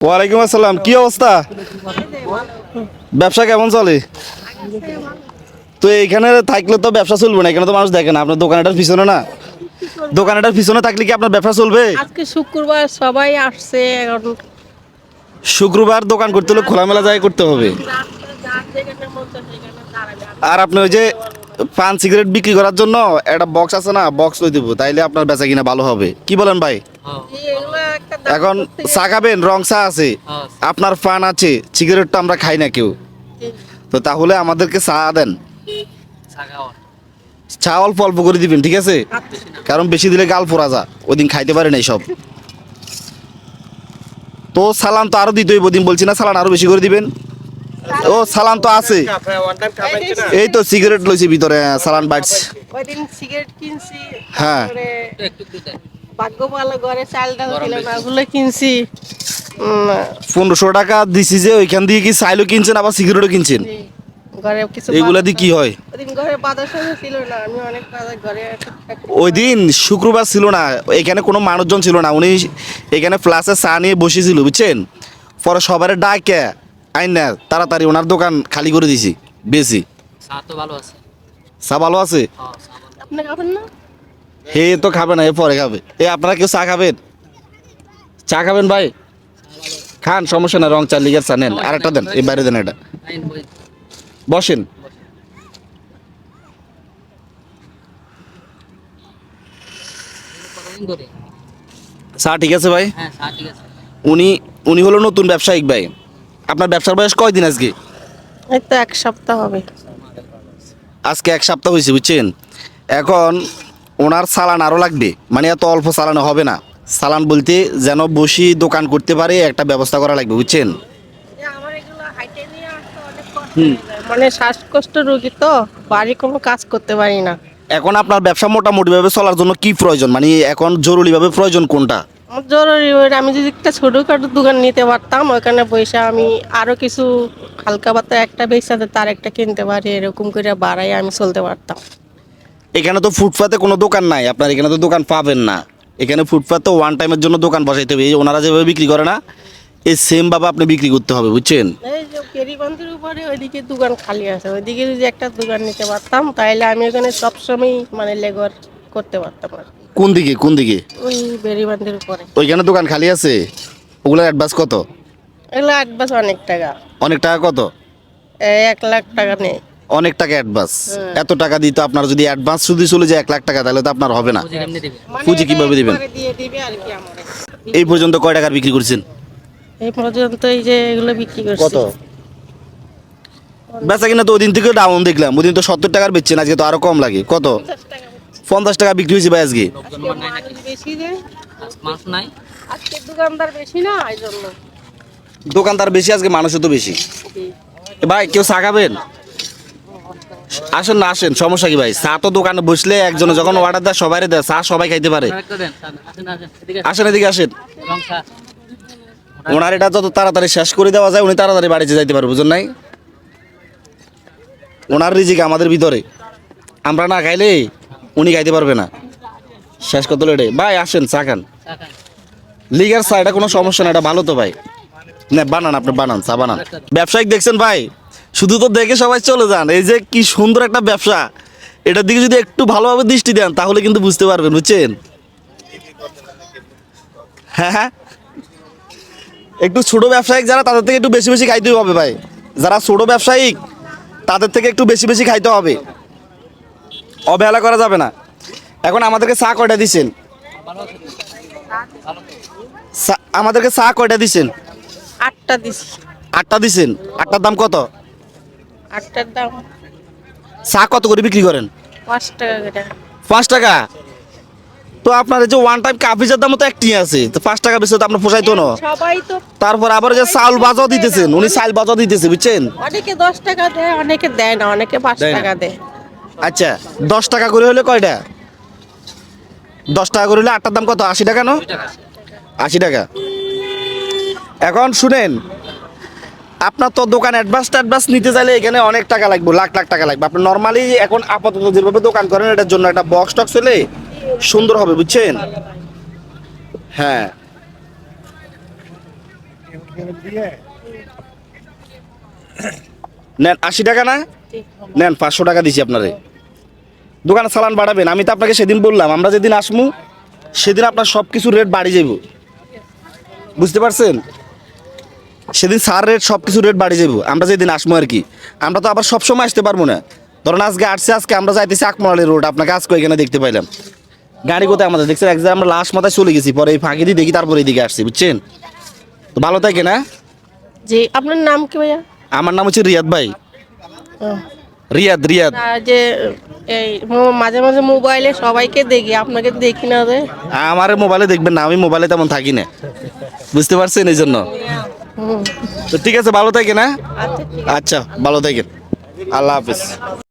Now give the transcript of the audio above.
ওয়ালাইকুম আসসালাম, কি অবস্থা? ব্যবসা কেমন চলে? তো এইখানে থাকলে তো ব্যবসা চলবে না, এখানে তো মানুষ দেখে না। আপনার দোকানটার পিছনে না, দোকানটার পিছনে থাকলে কি আপনার ব্যবসা চলবে? আজকে শুক্রবার সবাই আসছে এখন শুক্রবার দোকান করতে হলে খোলামেলা জায়গায় করতে হবে। আর আপনি ওই যে পান সিগারেট বিক্রি করার জন্য একটা বক্স আছে না, বক্স লই দিব, তাইলে আপনার বেচা কিনা ভালো হবে। কি বলেন ভাই? এখন চা খাবেন, রং চা আছে, আপনার পান আছে, সিগারেট তো আমরা খাই না কেউ। তো তাহলে আমাদেরকে চা দেন, চা অল্প অল্প করে দিবেন, ঠিক আছে? কারণ বেশি দিলে গাল পোড়া যা, ওই দিন খাইতে পারেন এইসব। তো সালান তো আরো দিতে হইব, দিন বলছি না সালান আরো বেশি করে দিবেন। ও সালান তো আছে, এই তো সিগারেট লইছি ভিতরে, সালান বাড়ছে। ওইদিন সিগারেট কিনছি, হ্যাঁ। তারপরে ভাগ্য ভালো ঘরে চাল ডাল ছিল না, ওগুলো কিনছি। 1500 টাকা দিছি, যে ওইখান দিয়ে কি চাইলো কিনছেন আবার সিগারেটও কিনছেন? ঘরে কিছু এইগুলা দিয়ে কি হয়? ওইদিন ঘরে বাজার সাথে ছিল না, আমি অনেক বাজার ঘরে ওই দিন শুক্রবার ছিল না, এখানে কোনো মানুষজন ছিল না, উনি এখানে ফ্লাসে চা নিয়ে বসেছিল, বুঝছেন? পরে সবার ডাকে আইন না তাড়াতাড়ি ওনার দোকান খালি করে দিছি, বেশি। চা তো ভালো আছে। চা ভালো আছে? আপনি খাবেন না? হে তো খাবে না, এ পরে খাবে। এ আপনারা কেউ চা খাবেন? চা খাবেন ভাই? খান, সমস্যা না, রং চা লিগের চা নেন, আর একটা দেন, এই বাইরে দেন এটা। বসেন। চা ঠিক আছে ভাই? হ্যাঁ, চা ঠিক আছে। উনি উনি হলো নতুন ব্যবসায়িক ভাই। আপনার ব্যবসার বয়স কয়দিন আজকে? এই তো এক সপ্তাহ হবে। আজকে এক সপ্তাহ হয়েছে, বুঝছেন? এখন ওনার চালান আরও লাগবে, মানে এত অল্প চালানো হবে না। চালান বলতে যেন বসি দোকান করতে পারে একটা ব্যবস্থা করা লাগবে, বুঝছেন? আমার এগুলো হাইটে নিয়ে আসতে অনেক কষ্ট হয়ে যায়। মানে শ্বাসকষ্ট রোগী তো, বাড়ি কোনো কাজ করতে পারি না। এখন আপনার ব্যবসা মোটামুটিভাবে চলার জন্য কি প্রয়োজন, মানে এখন জরুরিভাবে প্রয়োজন কোনটা? আমার জরুরি আমি যদি একটা ছোটখাটো দোকান নিতে পারতাম, ওখানে পয়সা আমি আরো কিছু হালকা পাতা একটা বেচাতে তার একটা কিনতে পারি, এরকম করে বাড়াই আমি চলতে পারতাম। এখানে তো ফুটপাতে কোনো দোকান নাই, আপনার এখানে তো দোকান পাবেন না। এখানে ফুটপাতে ওয়ান টাইমের জন্য দোকান বসাইতে হবে, এই ওনারা যেভাবে বিক্রি করে না, এই সেম ভাবে আপনি বিক্রি করতে হবে, বুঝছেন? এই যে কেরিগঞ্জের উপরে ওইদিকে দোকান খালি আছে, ওইদিকে যদি একটা দোকান নিতে পারতাম তাহলে আমি ওখানে সবসময় মানে লেগর করতে পারতাম আর কি। কোন দিকে কোন দিকে? ওই বেরিবান্ধের উপরে ওইখানে দোকান খালি আছে, ওগুলোর অ্যাডভান্স কত? এগুলো অ্যাডভান্স অনেক টাকা। অনেক টাকা? কত? 1 লাখ টাকা নেই। অনেক টাকা অ্যাডভান্স? হ্যাঁ। এত টাকা দিতে আপনার যদি অ্যাডভান্স শুধু চলে যায় 1 লাখ টাকা, তাহলে তো আপনার হবে না। পুঁজি কেমনে দিবে? মানে পুঁজি এটা কিভাবে দিবেন? একবারে দিয়ে দিবে আর কি আমারে। এই পর্যন্ত কয় টাকার বিক্রি করছেন? এই পর্যন্ত এই যে এগুলো বিক্রি করছি। কত বেচা কিনা? তো ওই দিন থেকে ডাউন দেখলাম, ওই দিন তো 70 টাকার বেচছেন, আজকে তো আরো কম লাগে। কত? 50 টাকা। 50 টাকা বিক্রি হয়েছে ভাই আজকে। লোকজন আজকে নাই নাকি? মানুষ বেশি যে, মানুষ নাই? আজকে দোকানদার বেশি না, এই জন্য। দোকানদার বেশি, আজকে মানুষও তো বেশি। এ ভাই কেউ চা খাবেন? আসেন না, আসেন, সমস্যা কি ভাই? চা তো দোকানে বসলে একজনে যখন অর্ডার দেয় সবাই দেয়, চা সবাই খাইতে পারে। একটা দেন, চা দেন। আসেন, আসেন, এদিকে আসেন, এদিকে আসেন। রং চা। ওনার এটা যত তাড়াতাড়ি শেষ করে দেওয়া যায়, উনি তাড়াতাড়ি বাড়িতে যাইতে পারবে, বুঝুন নাই? ওনার রিজিক আমাদের ভিতরে, আমরা না খাইলে উনি খাইতে পারবে না। শেষ কত লেটে ভাই, আসেন চা খান। চা খান। লিগার চা, এটা কোনো সমস্যা না, এটা ভালো তো ভাই। না বানান, আপনি বানান, চা বানান। ব্যবসায়িক দেখছেন ভাই, শুধু তো দেখে সবাই চলে যান। এই যে কি সুন্দর একটা ব্যবসা, এটার দিকে যদি একটু ভালোভাবে দৃষ্টি দেন তাহলে কিন্তু বুঝতে পারবেন, বুঝছেন? হ্যাঁ হ্যাঁ, একটু ছোট ব্যবসায়িক যারা, তাদের থেকে একটু বেশি বেশি খাইতে হবে ভাই। যারা ছোট ব্যবসায়িক তাদের থেকে একটু বেশি বেশি খাইতে হবে, অবহেলা করা যাবে না। এখন আমাদেরকে চা কয়টা দিচ্ছেন? আমাদেরকে চা কয়টা দিচ্ছেন? 8টা দিছি। 8টা দিচ্ছেন। 8টার দাম কত? 8টার দাম চা কত করে বিক্রি করেন? 5 টাকা করে। 5 টাকা? তো আপনার এই যে ওয়ান টাইম কাফিজের দামও তো একটি আছে, তো 5 টাকা বেশি তো আপনার পোষাইতো না। সবাই তো, তারপর আবার যে চাউল বাজাও দিতেছেন, উনি চাল বাজাও দিতেছে, বুঝছেন? অনেকে 10 টাকা দেয়, অনেকে দেয় না, অনেকে 5 দেয় না। টাকা দেয়। আচ্ছা, 10 টাকা করে হলে কয়টা? 10 টাকা করে হলে 8টার দাম কত? 80 টাকা না? 80 টাকা। এখন শুনেন, আপনার তো দোকান অ্যাডভান্স নিতে চাইলে এখানে অনেক টাকা লাগবে, লাখ লাখ টাকা লাগবে। আপনি নর্মালি এখন আপাতত যেভাবে দোকান করেন, এটার জন্য একটা বক্স টক্স হলে সুন্দর হবে, বুঝছেন? হ্যাঁ, নেন 80 টাকা না নেন 500 টাকা দিছি আপনারে দোকানে চালান বাড়াবেন আমি তো আপনাকে সেদিন বললাম আমরা যেদিন আসমু সেদিন আপনার সব কিছু রেট বাড়ি যাইব বুঝতে পারছেন সেদিন সার রেট সব কিছু রেট বাড়ি যাইব আমরা যেদিন আসমু আর কি আমরা তো আবার সব সময় আসতে পারবো না ধরুন আজকে আমরা যাইতেছি আকমলালি রোড আপনাকে আজকে এখানে দেখতে পাইলাম গাড়ি কোথায় আমাদের দেখছেন এক জায়গায় আমরা লাস্ট মাথায় চলে গেছি পরে এই ফাঁকি দিয়ে দেখি তারপরে এইদিকে আসছি বুঝছেন তো ভালো থাকে না জি আপনার নাম কি ভাইয়া? আমার নাম হচ্ছে রিয়াদ ভাই ও, রিয়াদ রিয়াদ আর যে এই মাঝে মাঝে মোবাইলে সবাইকে দেখি আপনাকে দেখি না যে। আমার মোবাইলে দেখবেন না আমি মোবাইলে তেমন থাকি না বুঝতে পারছেন এই জন্য হুম। তো ঠিক আছে ভালো থাকে না আচ্ছা ঠিক আছে। আচ্ছা ভালো থাকেন আল্লাহ হাফিজ